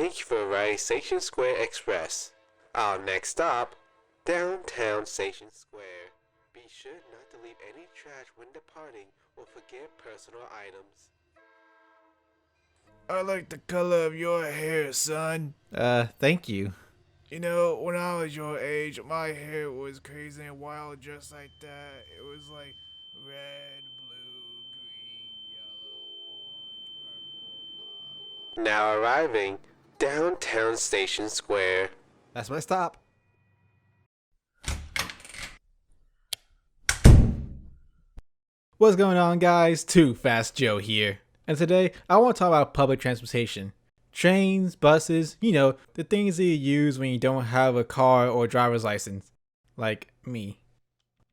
Thank you for riding Station Square Express. Our next stop, downtown Station Square. Be sure not to leave any trash when departing or forget personal items. I like the color of your hair, son. Thank you. You know, when I was your age, my hair was crazy and wild just like that. It was like red, blue, green, yellow, orange, purple, Now arriving, downtown Station Square. That's my stop. What's going on, guys? Too Fast Joe here. And today, I want to talk about public transportation. Trains, buses, the things that you use when you don't have a car or driver's license. Like me.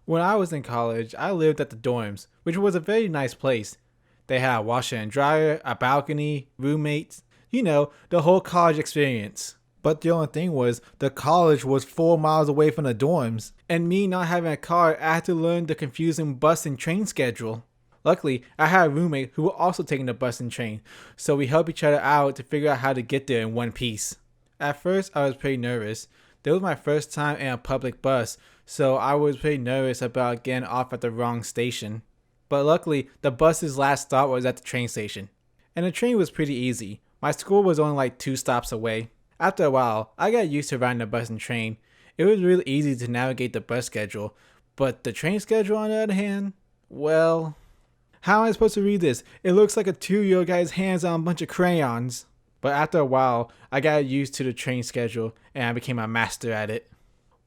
When I was in college, I lived at the dorms, which was a very nice place. They had a washer and dryer, a balcony, roommates, the whole college experience. But the only thing was, the college was 4 miles away from the dorms, and me not having a car, I had to learn the confusing bus and train schedule. Luckily, I had a roommate who was also taking the bus and train, so we helped each other out to figure out how to get there in one piece. At first, I was pretty nervous. This was my first time in a public bus, so I was pretty nervous about getting off at the wrong station. But luckily, the bus's last stop was at the train station. And the train was pretty easy. My school was only like 2 stops away. After a while, I got used to riding the bus and train. It was really easy to navigate the bus schedule, but the train schedule on the other hand, well, how am I supposed to read this? It looks like a 2-year-old got his hands on a bunch of crayons. But after a while, I got used to the train schedule and I became a master at it.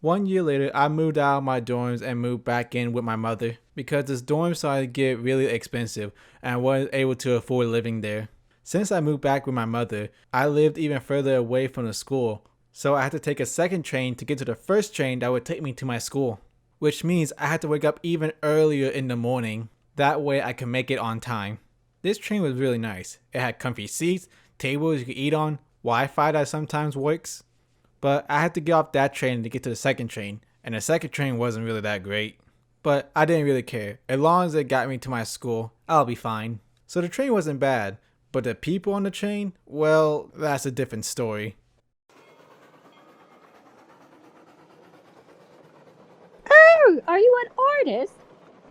1 year later, I moved out of my dorms and moved back in with my mother because this dorm started to get really expensive and I wasn't able to afford living there. Since I moved back with my mother, I lived even further away from the school, so I had to take a second train to get to the first train that would take me to my school. Which means I had to wake up even earlier in the morning. That way I could make it on time. This train was really nice. It had comfy seats, tables you could eat on, Wi-Fi that sometimes works. But I had to get off that train to get to the second train, and the second train wasn't really that great. But I didn't really care. As long as it got me to my school, I'll be fine. So the train wasn't bad. But the people on the train, well, that's a different story. Oh, are you an artist?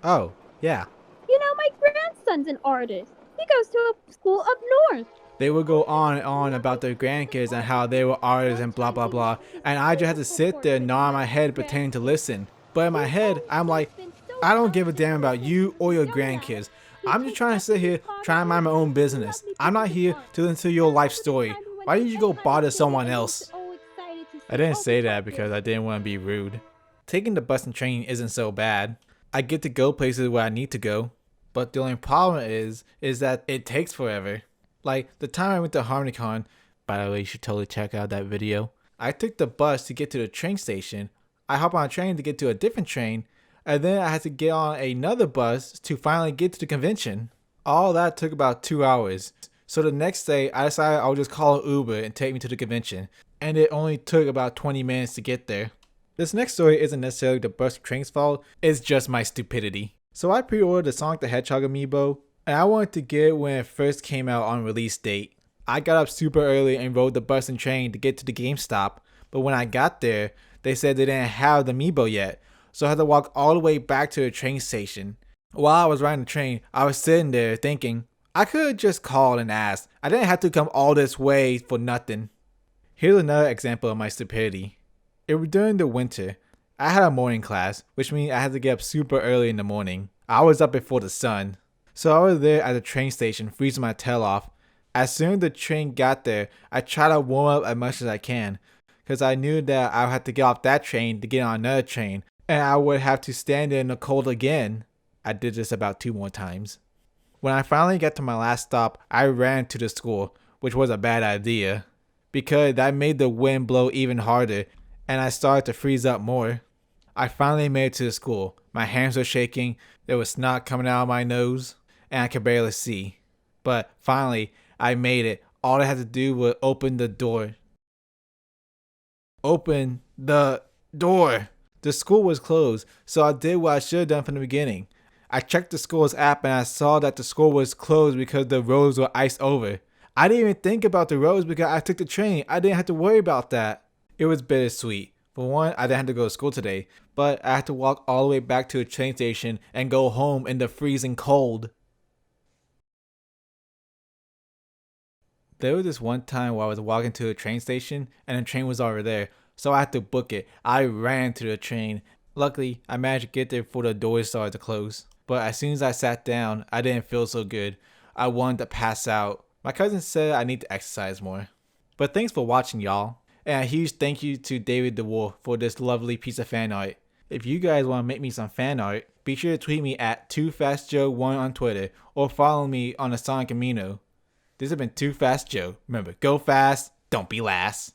Oh, yeah. You know, my grandson's an artist. He goes to a school up north. They would go on and on about their grandkids and how they were artists and blah blah blah. And I just had to sit there nodding my head pretending to listen. But in my head, I'm like, I don't give a damn about you or your grandkids. I'm just trying to sit here, trying to mind my own business. I'm not here to listen to your life story. Why didn't you go bother someone else? I didn't say that because I didn't want to be rude. Taking the bus and train isn't so bad. I get to go places where I need to go. But the only problem is that it takes forever. Like the time I went to HarmonyCon, by the way, you should totally check out that video. I took the bus to get to the train station. I hop on a train to get to a different train. And then I had to get on another bus to finally get to the convention. All that took about 2 hours. So the next day, I decided I would just call an Uber and take me to the convention. And it only took about 20 minutes to get there. This next story isn't necessarily the bus or train's fault, it's just my stupidity. So I pre-ordered the Sonic the Hedgehog amiibo, and I wanted to get it when it first came out on release date. I got up super early and rode the bus and train to get to the GameStop, but when I got there, they said they didn't have the amiibo yet. So I had to walk all the way back to the train station. While I was riding the train, I was sitting there thinking, I could have just called and asked. I didn't have to come all this way for nothing. Here's another example of my stupidity. It was during the winter. I had a morning class, which means I had to get up super early in the morning. I was up before the sun. So I was there at the train station freezing my tail off. As soon as the train got there, I tried to warm up as much as I can. Because I knew that I would have to get off that train to get on another train. And I would have to stand there in the cold again. I did this about 2 more times. When I finally got to my last stop, I ran to the school, which was a bad idea. Because that made the wind blow even harder, and I started to freeze up more. I finally made it to the school. My hands were shaking, there was snot coming out of my nose, and I could barely see. But finally, I made it. All I had to do was open the door. Open the door! The school was closed, so I did what I should have done from the beginning. I checked the school's app and I saw that the school was closed because the roads were iced over. I didn't even think about the roads because I took the train. I didn't have to worry about that. It was bittersweet. For one, I didn't have to go to school today, but I had to walk all the way back to a train station and go home in the freezing cold. There was this one time where I was walking to a train station and the train was already there, so I had to book it. I ran to the train. Luckily, I managed to get there before the doors started to close. But as soon as I sat down, I didn't feel so good. I wanted to pass out. My cousin said I need to exercise more. But thanks for watching, y'all. And a huge thank you to David DeWolf for this lovely piece of fan art. If you guys want to make me some fan art, be sure to tweet me at 2FastJoe1 on Twitter or follow me on the Sonic Amino. This has been Too Fast Joe. Remember, go fast, don't be last.